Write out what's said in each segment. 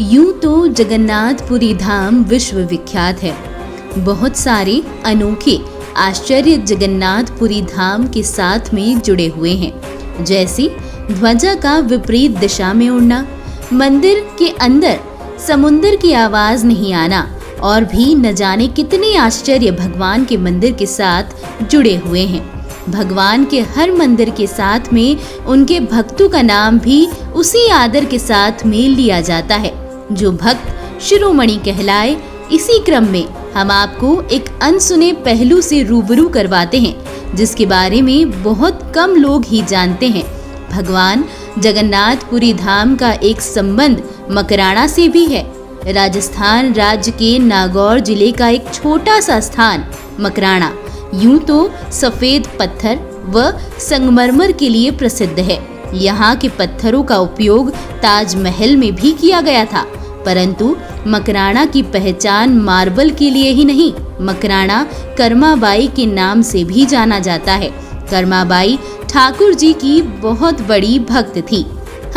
यूं तो जगन्नाथपुरी धाम विश्व विख्यात है। बहुत सारे अनोखे आश्चर्य जगन्नाथपुरी धाम के साथ में जुड़े हुए हैं, जैसे ध्वजा का विपरीत दिशा में उड़ना, मंदिर के अंदर समुद्र की आवाज नहीं आना और भी न जाने कितने आश्चर्य भगवान के मंदिर के साथ जुड़े हुए हैं। भगवान के हर मंदिर के साथ में उनके भक्तों का नाम भी उसी आदर के साथ में लिया जाता है जो भक्त शिरोमणि कहलाए। इसी क्रम में हम आपको एक अनसुने पहलू से रूबरू करवाते हैं जिसके बारे में बहुत कम लोग ही जानते हैं। भगवान जगन्नाथपुरी धाम का एक संबंध मकराना से भी है। राजस्थान राज्य के नागौर जिले का एक छोटा सा स्थान मकराना यूं तो सफेद पत्थर व संगमरमर के लिए प्रसिद्ध है। यहाँ के पत्थरों का उपयोग ताजमहल में भी किया गया था, परंतु मकराना की पहचान मार्बल के लिए ही नहीं, मकराना कर्माबाई के नाम से भी जाना जाता है। कर्माबाई ठाकुर जी की बहुत बड़ी भक्त थी।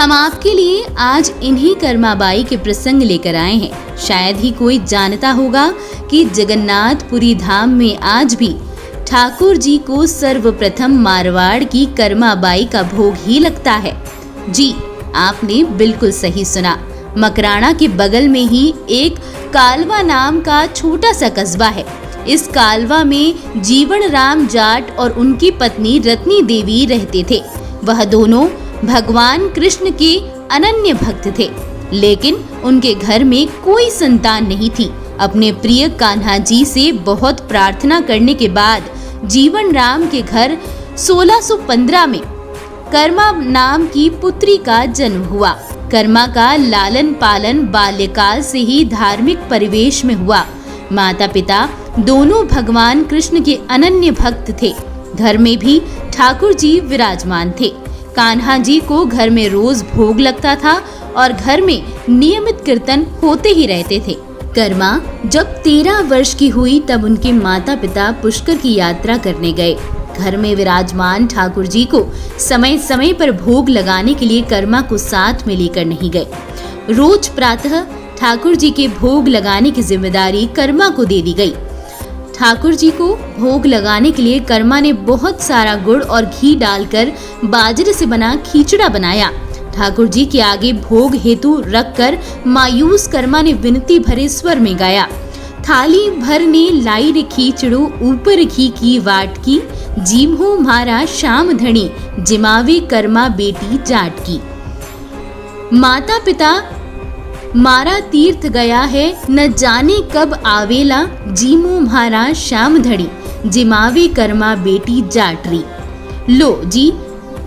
हम आपके लिए आज इन्हीं कर्माबाई के प्रसंग लेकर आए हैं। शायद ही कोई जानता होगा कि जगन्नाथपुरी धाम में आज भी ठाकुर जी को सर्वप्रथम मारवाड़ की कर्माबाई का भोग ही लगता है। जी, आपने बिल्कुल सही सुना। मकराना के बगल में ही एक कालवा नाम का छोटा सा कस्बा है। इस कालवा में जीवन राम जाट और उनकी पत्नी रत्नी देवी रहते थे। वह दोनों भगवान कृष्ण के अनन्य भक्त थे, लेकिन उनके घर में कोई संतान नहीं थी। अपने प्रिय कान्हा जी से बहुत प्रार्थना करने के बाद जीवन राम के घर 1615 में कर्मा नाम की पुत्री का जन्म हुआ। कर्मा का लालन पालन बाल्यकाल से ही धार्मिक परिवेश में हुआ। माता पिता दोनों भगवान कृष्ण के अनन्य भक्त थे। घर में भी ठाकुर जी विराजमान थे। कान्हा जी को घर में रोज भोग लगता था और घर में नियमित कीर्तन होते ही रहते थे। कर्मा जब 13 वर्ष की हुई तब उनके माता पिता पुष्कर की यात्रा करने गए। घर में विराजमान ठाकुर जी को समय समय पर भोग लगाने के लिए कर्मा को साथ में लेकर नहीं गए। रोज प्रातः ठाकुर जी के भोग लगाने की जिम्मेदारी कर्मा को दे दी गई। ठाकुर जी को भोग लगाने के लिए कर्मा ने बहुत सारा गुड़ और घी डालकर बाजरे से बना खीचड़ा बनाया। ठाकुर जी के आगे भोग हेतु रखकर मायूस कर्मा ने विनती भरे स्वर में गाया, थाली भर ने लाई रे खीचड़ो ऊपर घी की वाट की, जीमहो मारा शाम धनी जिमावे कर्मा बेटी जाट की। माता पिता मारा तीर्थ गया है न जाने कब आवेला, जीमो मारा शाम धड़ी जिमावे कर्मा बेटी जाटरी। लो जी,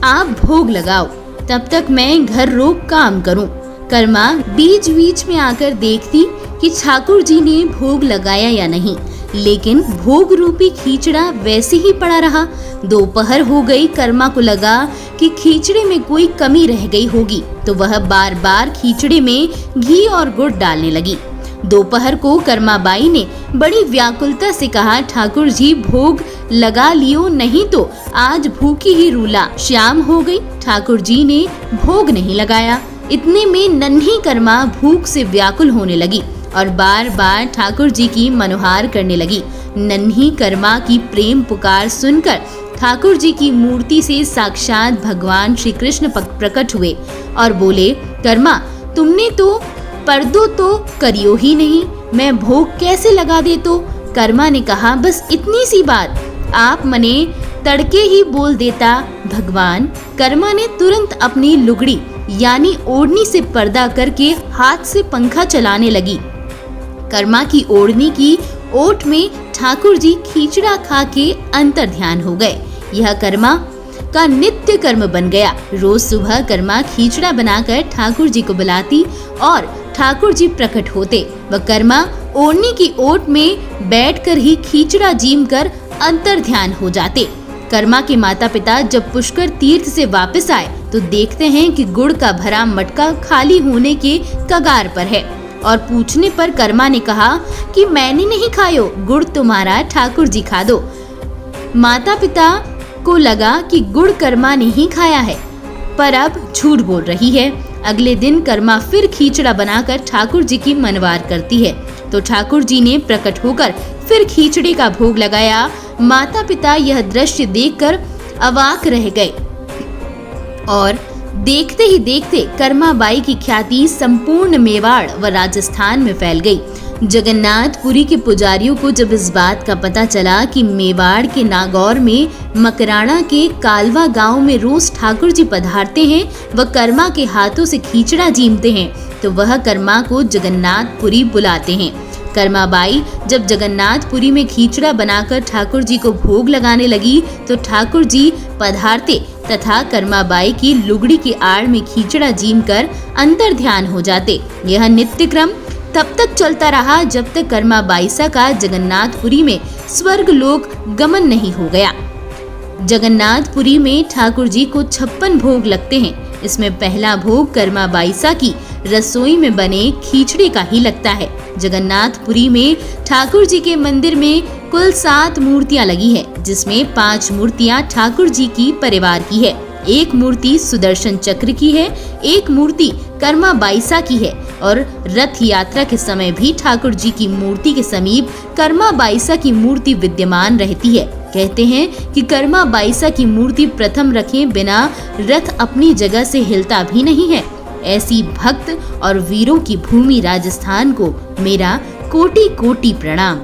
आप भोग लगाओ, तब तक मैं घर रोक काम करूं। कर्मा बीच बीच में आकर देखती कि ठाकुर जी ने भोग लगाया या नहीं, लेकिन भोग रूपी खीचड़ा वैसे ही पड़ा रहा। दोपहर हो गई। कर्मा को लगा कि खीचड़े में कोई कमी रह गई होगी, तो वह बार बार खीचड़े में घी और गुड़ डालने लगी। दोपहर को कर्माबाई ने बड़ी व्याकुलता से कहा, ठाकुर जी भोग लगा लियो, नहीं तो आज भूखी ही रूला। शाम हो गई, ठाकुर जी ने भोग नहीं लगाया। इतने में नन्ही कर्मा भूख से व्याकुल होने लगी और बार बार ठाकुर जी की मनोहार करने लगी। नन्ही कर्मा की प्रेम पुकार सुनकर ठाकुर जी की मूर्ति से साक्षात भगवान श्री कृष्ण प्रकट हुए और बोले, कर्मा तुमने तो पर्दो तो करियो ही नहीं, मैं भोग कैसे लगा दे तो। कर्मा ने कहा, बस इतनी सी बात, आप मने तड़के ही बोल देता भगवान। कर्मा ने तुरंत अपनी लुगड़ी यानी ओढ़नी से पर्दा करके हाथ से पंखा चलाने लगी। कर्मा की ओढ़नी की ओट में ठाकुर जी खीचड़ा खा के अंतर ध्यान हो गए। यह कर्मा का नित्य कर्म बन गया। रोज सुबह कर्मा खीचड़ा बनाकर ठाकुर जी को बुलाती और ठाकुर जी प्रकट होते। वह कर्मा ओढ़नी की ओट में बैठकर ही खीचड़ा जीम कर अंतर ध्यान हो जाते। कर्मा के माता पिता जब पुष्कर तीर्थ से वापस आए तो देखते हैं कि गुड़ का भरा मटका खाली होने के कगार पर है और पूछने पर कर्मा ने कहा कि मैंने नहीं खायो, गुड़ तुम्हारा ठाकुर जी खा दो। माता पिता को लगा कि गुड़ कर्मा ने ही खाया है, पर अब झूठ बोल रही है अगले दिन कर्मा फिर खींचड़ा बनाकर ठाकुर जी की मनवार करती है, तो ठाकुर जी ने प्रकट होकर फिर खींचड़े का भोग लगाया। माता पिता यह दृश्य देखकर अवाक रह गए और देखते ही देखते कर्मा बाई की ख्याति संपूर्ण मेवाड़ व राजस्थान में फैल गई। जगन्नाथपुरी के पुजारियों को जब इस बात का पता चला कि मेवाड़ के नागौर में मकराना के कालवा गांव में रोज ठाकुर जी पधारते हैं व कर्मा के हाथों से खींचड़ा जीमते हैं, तो वह कर्मा को जगन्नाथपुरी बुलाते हैं। कर्मा बाई जब जगन्नाथपुरी में खींचड़ा बनाकर ठाकुर जी को भोग लगाने लगी, तो ठाकुर जी पधारते तथा कर्मा बाई की लुगड़ी की आड़ में खींचड़ा जीम कर अंतर ध्यान हो जाते। यह नित्य क्रम तब तक चलता रहा जब तक कर्मा बाईसा का जगन्नाथपुरी में स्वर्ग लोक गमन नहीं हो गया। जगन्नाथपुरी में ठाकुर जी को 56 भोग लगते हैं। इसमें पहला भोग कर्मा बाईसा की रसोई में बने खींचड़े का ही लगता है। जगन्नाथपुरी में ठाकुर जी के मंदिर में कुल 7 मूर्तियां लगी है, जिसमें 5 मूर्तियां ठाकुर जी की परिवार की है, एक मूर्ति सुदर्शन चक्र की है, एक मूर्ति कर्मा बाईसा की है और रथ यात्रा के समय भी ठाकुर जी की मूर्ति के समीप कर्मा बाईसा की मूर्ति विद्यमान रहती है। कहते हैं कि कर्मा बाईसा की मूर्ति प्रथम रखे बिना रथ अपनी जगह से हिलता भी नहीं है। ऐसी भक्त और वीरों की भूमि राजस्थान को मेरा कोटि कोटि प्रणाम।